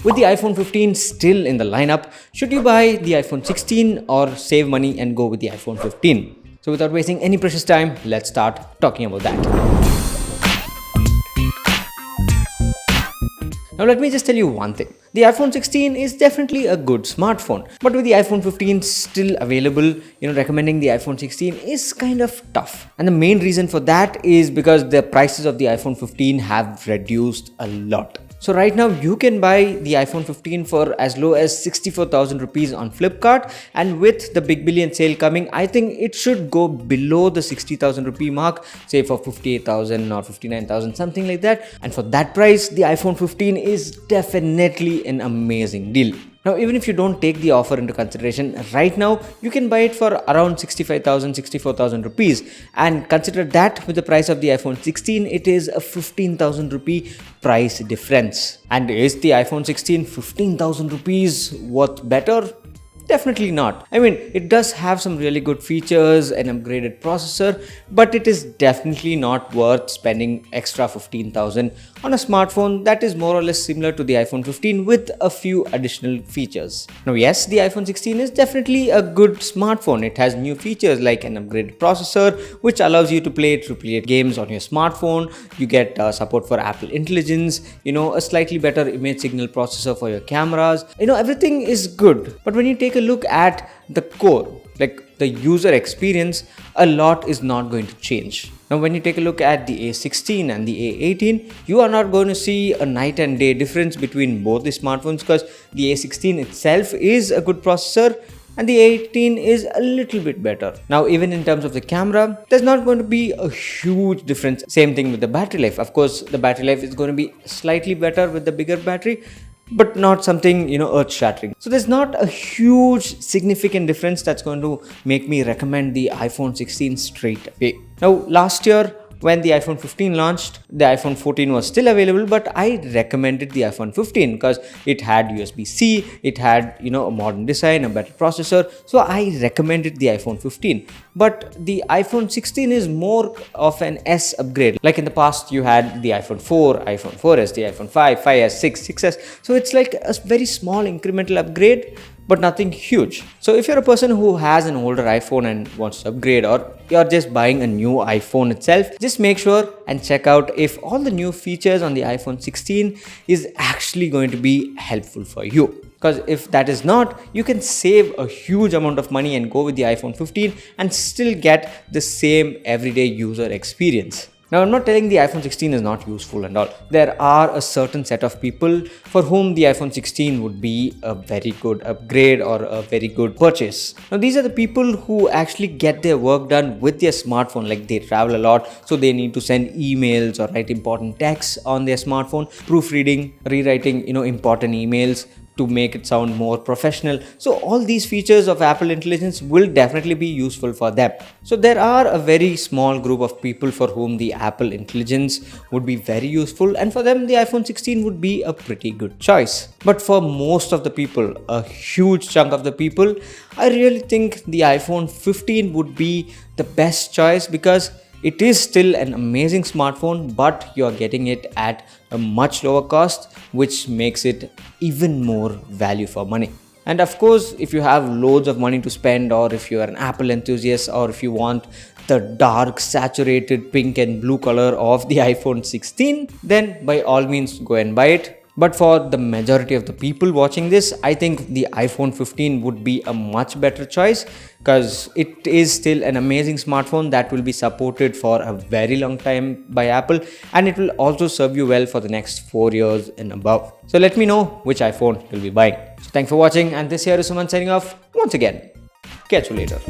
With the iPhone 15 still in the lineup, should you buy the iPhone 16 or save money and go with the iPhone 15? So without wasting any precious time, let's start talking about that. Now let me just tell you one thing. The iPhone 16 is definitely a good smartphone, but with the iPhone 15 still available, recommending the iPhone 16 is kind of tough. And the main reason for that is because the prices of the iPhone 15 have reduced a lot. So right now you can buy the iPhone 15 for as low as 64,000 rupees on Flipkart, and with the Big Billion sale coming, I think it should go below the 60,000 rupee mark, say for 58,000 or 59,000, something like that. And for that price, the iPhone 15 is definitely an amazing deal. Now, even if you don't take the offer into consideration, right now you can buy it for around 65,000, 64,000 rupees. And consider that with the price of the iPhone 16, it is a 15,000 rupee price difference. And is the iPhone 16 15,000 rupees worth better? Definitely not. I mean, it does have some really good features, an upgraded processor, but it is definitely not worth spending extra 15,000 on a smartphone that is more or less similar to the iPhone 15 with a few additional features. Now, yes, the iPhone 16 is definitely a good smartphone. It has new features like an upgraded processor, which allows you to play AAA games on your smartphone. You get support for Apple Intelligence, a slightly better image signal processor for your cameras. Everything is good. But when you take a look at the core, like the user experience, a lot is not going to change. Now, when you take a look at the A16 and the A18, you are not going to see a night and day difference between both the smartphones, because the A16 itself is a good processor and the A18 is a little bit better. Now, even in terms of the camera, there's not going to be a huge difference. Same thing with the battery life. Of course, the battery life is going to be slightly better with the bigger battery, but not something, earth-shattering. So there's not a huge significant difference that's going to make me recommend the iPhone 16 straight away. Now, last year, when the iPhone 15 launched, the iPhone 14 was still available, but I recommended the iPhone 15 because it had USB-C, it had, a modern design, a better processor. So I recommended the iPhone 15. But the iPhone 16 is more of an S upgrade. Like in the past, you had the iPhone 4, iPhone 4S, the iPhone 5, 5S, 6, 6S. So it's like a very small incremental upgrade, but nothing huge. So if you're a person who has an older iPhone and wants to upgrade, or you're just buying a new iPhone itself, just make sure and check out if all the new features on the iPhone 16 is actually going to be helpful for you. Because if that is not, you can save a huge amount of money and go with the iPhone 15 and still get the same everyday user experience. Now, I'm not telling the iPhone 16 is not useful and all. There are a certain set of people for whom the iPhone 16 would be a very good upgrade or a very good purchase. Now, these are the people who actually get their work done with their smartphone. Like, they travel a lot, so they need to send emails or write important texts on their smartphone, proofreading, rewriting, important emails to make it sound more professional. So all these features of Apple Intelligence will definitely be useful for them. So there are a very small group of people for whom the Apple Intelligence would be very useful, and for them the iPhone 16 would be a pretty good choice. But for most of the people, a huge chunk of the people, I really think the iPhone 15 would be the best choice, because it is still an amazing smartphone, but you're getting it at a much lower cost, which makes it even more value for money. And of course, if you have loads of money to spend, or if you're an Apple enthusiast, or if you want the dark, saturated pink and blue color of the iPhone 16, then by all means go and buy it. But for the majority of the people watching this, I think the iPhone 15 would be a much better choice, because it is still an amazing smartphone that will be supported for a very long time by Apple, and it will also serve you well for the next 4 years and above. So let me know which iPhone you'll be buying. So thanks for watching, and this here is Suman signing off once again. Catch you later.